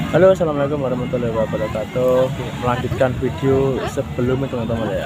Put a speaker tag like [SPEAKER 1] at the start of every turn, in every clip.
[SPEAKER 1] Halo, assalamualaikum warahmatullahi wabarakatuh. Melanjutkan video sebelumnya teman-teman ya.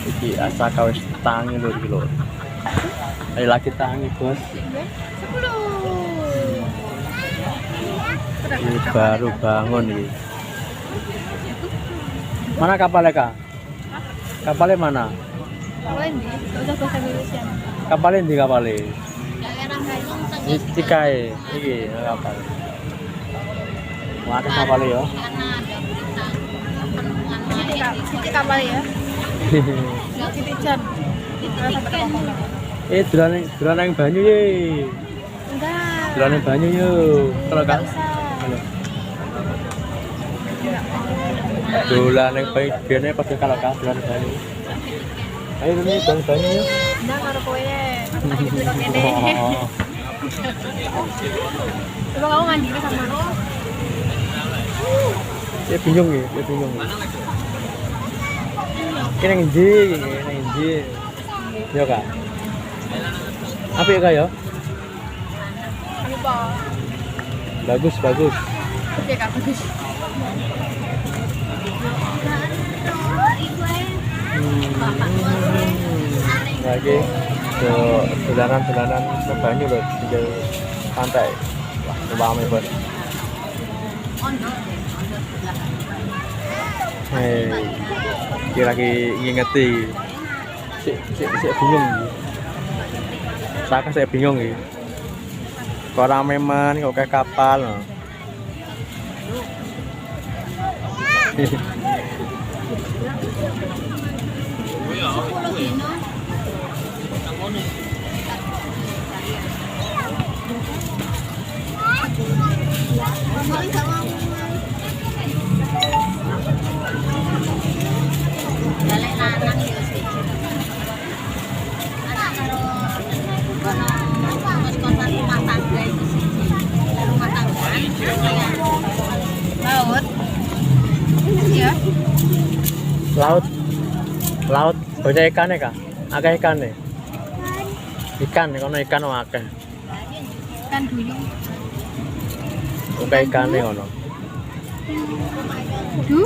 [SPEAKER 1] Iki asaka wis tangi lho iki lho. Ayo lagi tangi bos.
[SPEAKER 2] 10.
[SPEAKER 1] Ini baru bangun ini. Mana kapalnya kak? Kapalnya mana?
[SPEAKER 2] Kapalnya di, gak usah bahasa Indonesia.
[SPEAKER 1] Kapalnya di kapalnya.
[SPEAKER 2] Daerah Gayung
[SPEAKER 1] Ini cikae, iki kapal. Mana kapalnya ya?
[SPEAKER 2] karena ada berita penemuan Siti kapal ya. Siti Jan.
[SPEAKER 1] Dolan yang banyu ye.
[SPEAKER 2] Enggak.
[SPEAKER 1] Dolan yang banyu yuk. Kalau kak.
[SPEAKER 2] Enggak usah.
[SPEAKER 1] Halo. Dolan yang banyu biasanya pada kalau kak dolan yang banyu. Ayo ini dolan banyu yuk.
[SPEAKER 2] Nah, karo kowe tak dipilok kene.
[SPEAKER 1] Oh.
[SPEAKER 2] Coba kamu mandiri sama aku.
[SPEAKER 1] Ya bingung ya, ya bingung ya. Ini yang ndi, ini yang ndi. Ya kak. Apa ya kak ya?
[SPEAKER 2] Lupa.
[SPEAKER 1] Bagus, bagus.
[SPEAKER 2] Oke, Kak, bagus.
[SPEAKER 1] Lagi ke dolanan ke banyu loh, tinggal pantai. Wah, rame banget. Hei, lagi ngingeti. Si bingung. Saya bingung ya. Kok rame man, kok kayak kapal.
[SPEAKER 2] Balik lanang ya sih. Anak karo kos-kosan rumah tangga itu sih. Rumah tangga. Laut. Iya.
[SPEAKER 1] Laut banyak ikan ya kak? Akeh ikan nih. Ikan nih, kono ikan akeh.
[SPEAKER 2] Kan duyung.
[SPEAKER 1] Akeh ikan nih kono.
[SPEAKER 2] Du.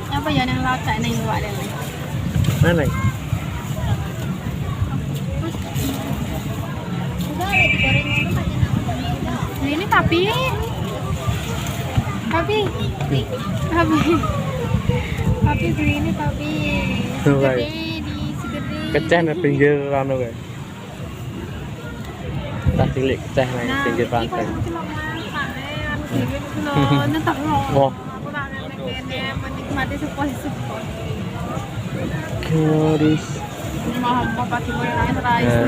[SPEAKER 2] Apa ya yang laut cak ning luar deh.
[SPEAKER 1] Mana?
[SPEAKER 2] Ini tapi beli ini tapi segede di segede
[SPEAKER 1] Keceh nih pinggir rano kayak. Tak cilik keceh nih pinggir pantai. Wah,
[SPEAKER 2] menikmati sepoi-sepoi
[SPEAKER 1] garis.
[SPEAKER 2] mahal bapak timur yang terakhir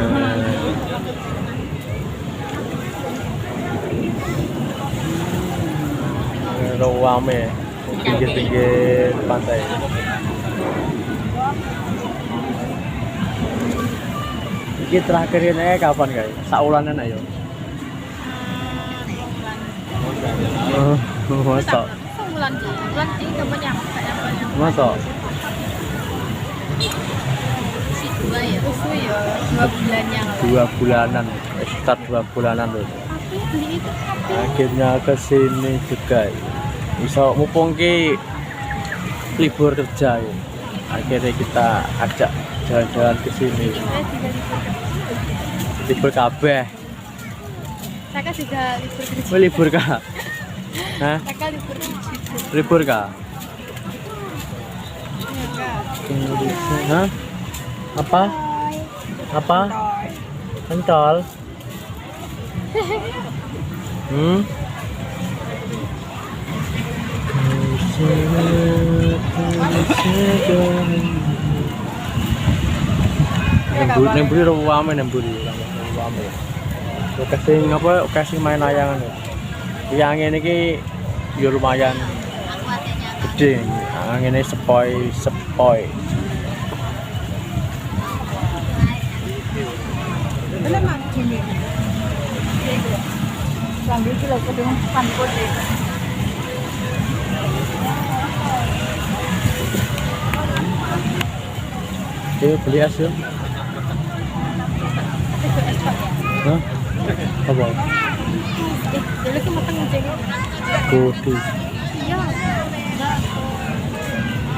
[SPEAKER 1] Rame pinggir-pinggir pantai. Iki terakhir ini kapan guys? Saulanan ayo. Masa?
[SPEAKER 2] bulan ini udah banyak
[SPEAKER 1] Masa?
[SPEAKER 2] si dua ya usul ya 2 bulan yang lalu
[SPEAKER 1] 2 bulanan, start 2 bulanan loh.
[SPEAKER 2] tapi beli itu tapi
[SPEAKER 1] Akhirnya ke sini juga. Bisa mumpung ki libur kerja ya. Akhirnya kita ajak jalan-jalan ke sini. Libur kabeh.
[SPEAKER 2] saya kan juga libur kerja
[SPEAKER 1] Mau libur kah? Hah?
[SPEAKER 2] saya kan libur kerja
[SPEAKER 1] Libur kah? Hah? Apa? Apa? Pentol? Nemburi rame nemburi rame. Casing apa? Casing main layangan ya. Yang ini ki ya lumayan gede. Yang ini sepoi.
[SPEAKER 2] Belum gini. Sambil kita ketemu pantai deh.
[SPEAKER 1] Oke, beli es ya. Hah? Apa?
[SPEAKER 2] Dulu
[SPEAKER 1] Bodi.
[SPEAKER 2] Iya.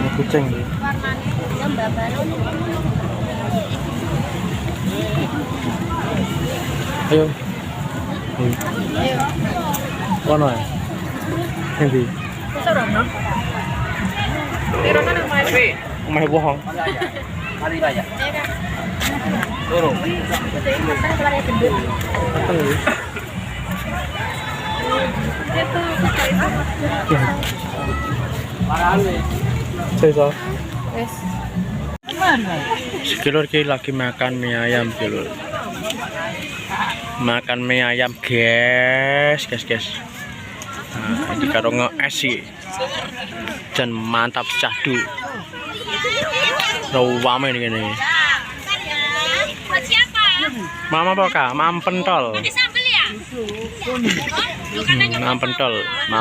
[SPEAKER 1] Ini kucing nih.
[SPEAKER 2] Warnanya yang babaron.
[SPEAKER 1] Ayo.
[SPEAKER 2] Ayo.
[SPEAKER 1] Kono ya. Endi?
[SPEAKER 2] Serono. Serono nang mana?
[SPEAKER 1] Omah bohong.
[SPEAKER 3] Kali raya.
[SPEAKER 2] Turun. Kan keluar gendut.
[SPEAKER 1] Apa ini?
[SPEAKER 2] Itu
[SPEAKER 1] Sesa.
[SPEAKER 2] wes.
[SPEAKER 1] Sekilor ki lagi makan mie ayam kilur. Makan mie ayam guys. Nah, ini karo nge-es sih. Dan mantap syahdu. Rawame ini gini.
[SPEAKER 2] Buat siapa?
[SPEAKER 1] Mama apa kak? Mam pentol.
[SPEAKER 2] Ada sambel ya?
[SPEAKER 1] Mam pentol.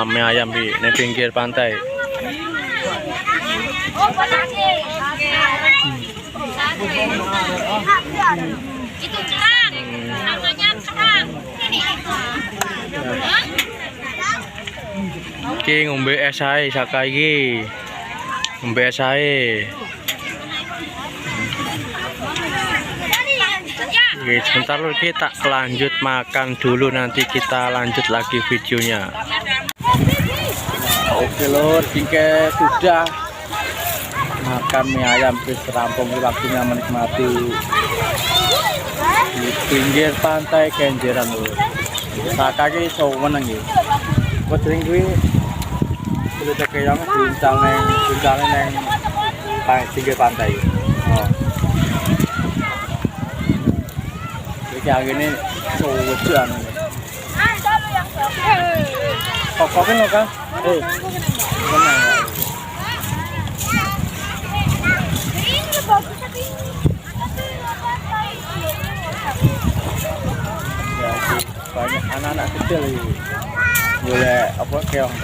[SPEAKER 1] Mie ayam di pinggir pantai.
[SPEAKER 2] Oh, bolake. Itu kerang. Namanya kerang.
[SPEAKER 1] Iki ngombe es ae saka iki. Ngombe es ae. Oke, sebentar dulu kita lanjut makan dulu, nanti kita lanjut lagi videonya. Oke lor, tingke sudah makan mie ayam bis rampung, waktunya menikmati di pinggir pantai Kenjeran lor. Sakake iso meneng iki. Kok sering kuwi kudu tekeyang diuncal neng pinggir pantai. Oh. Kayak gini lucuan. Kokokin lo kan? Banyak anak-anak kecil ini. Boleh apa keong?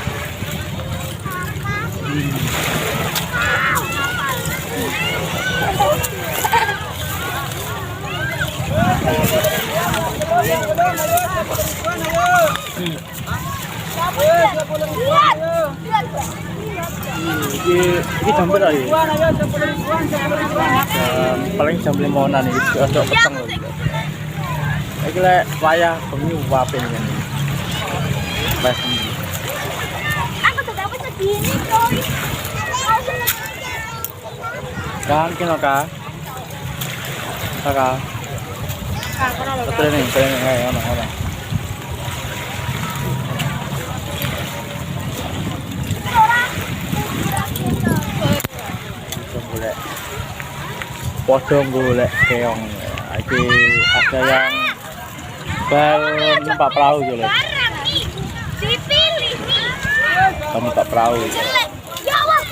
[SPEAKER 1] Ini jam berapa ya? Paling jam 5-an nih, ada petang loh. Ini lek wayah bengi wapin kan.
[SPEAKER 2] Aku tuh dapat segini, Bro.
[SPEAKER 1] Kan kena kah? Kakak. Betul nih, mana. Podong golek keong. Iki ada yang baru numpak perahu gitu.
[SPEAKER 2] Dipilih nih.
[SPEAKER 1] Kamu numpak perahu.
[SPEAKER 2] Jelek. Jawab.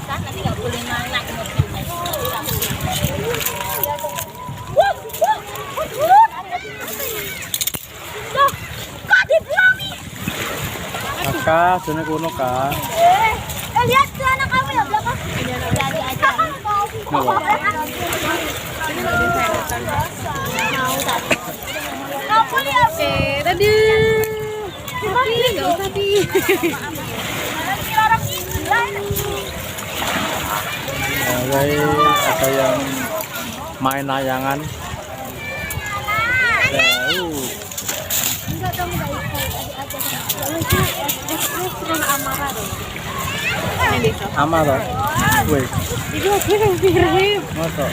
[SPEAKER 2] Nanti nggak boleh naik. Loh, kok dibuang nih?
[SPEAKER 1] Kakak, sana kuno kak.
[SPEAKER 2] Lihat ke anak kamu ya belakang. Jadi aja. Mau tadi. Tapi nggak usah di.
[SPEAKER 1] Ada yang main layangan. Jauh. Amarah. Wih.
[SPEAKER 2] Itu aku yang kirim.
[SPEAKER 1] Masa?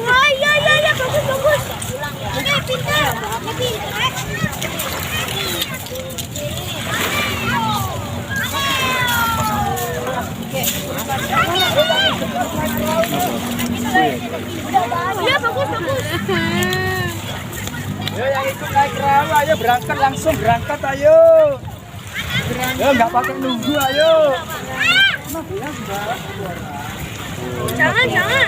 [SPEAKER 2] Wah, iya, bagus. Ini pintar. Iya, bagus.
[SPEAKER 3] Ayo yang ikut naik perahu, ayo langsung berangkat ayo. Ya nggak pakai nunggu ayo.
[SPEAKER 2] Jangan.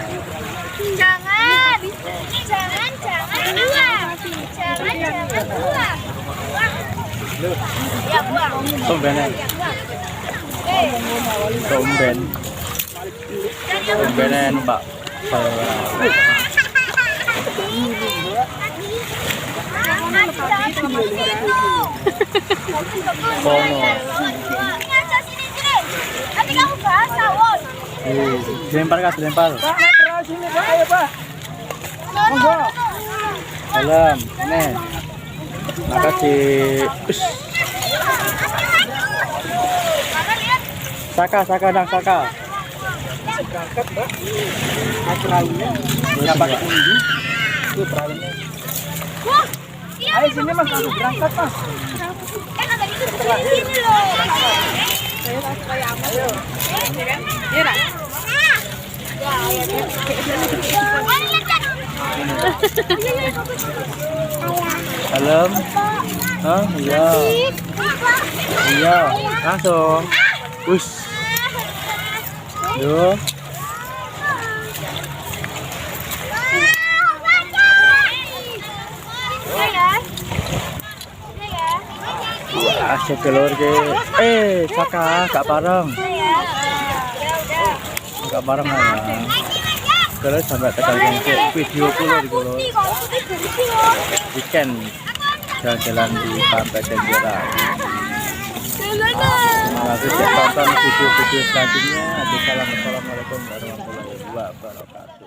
[SPEAKER 2] Ya, buang.
[SPEAKER 1] Tumben ya. Tumben. Tumben ya Mbak. Kono.
[SPEAKER 2] Nanti kamu basah, Won.
[SPEAKER 1] Dilempar kah, dilempar.
[SPEAKER 3] Pak, naik sini Pak, ayo Pak. Monggo.
[SPEAKER 1] Dalam, ini. Makasih. Ush. Saka dang, Saka.
[SPEAKER 3] Berangkat Pak. Naik perahunya. Nggak pakai nunggu. Itu perahunya.
[SPEAKER 2] Wah, iya.
[SPEAKER 3] Ayo sini Mas, langsung berangkat Mas.
[SPEAKER 2] Kata itu di sini loh. Ayo. Iya.
[SPEAKER 1] Dalam. Hah? Iya. Iya, langsung. Ush. Duh. Wah, sekelor ke. Saka, gak bareng. Gak bareng ya. Kalau sampai tekan video kulo di kulo. Weekend jalan-jalan di Pantai Kenjeran. Terima kasih sudah tonton video-video selanjutnya. Assalamualaikum warahmatullahi wabarakatuh.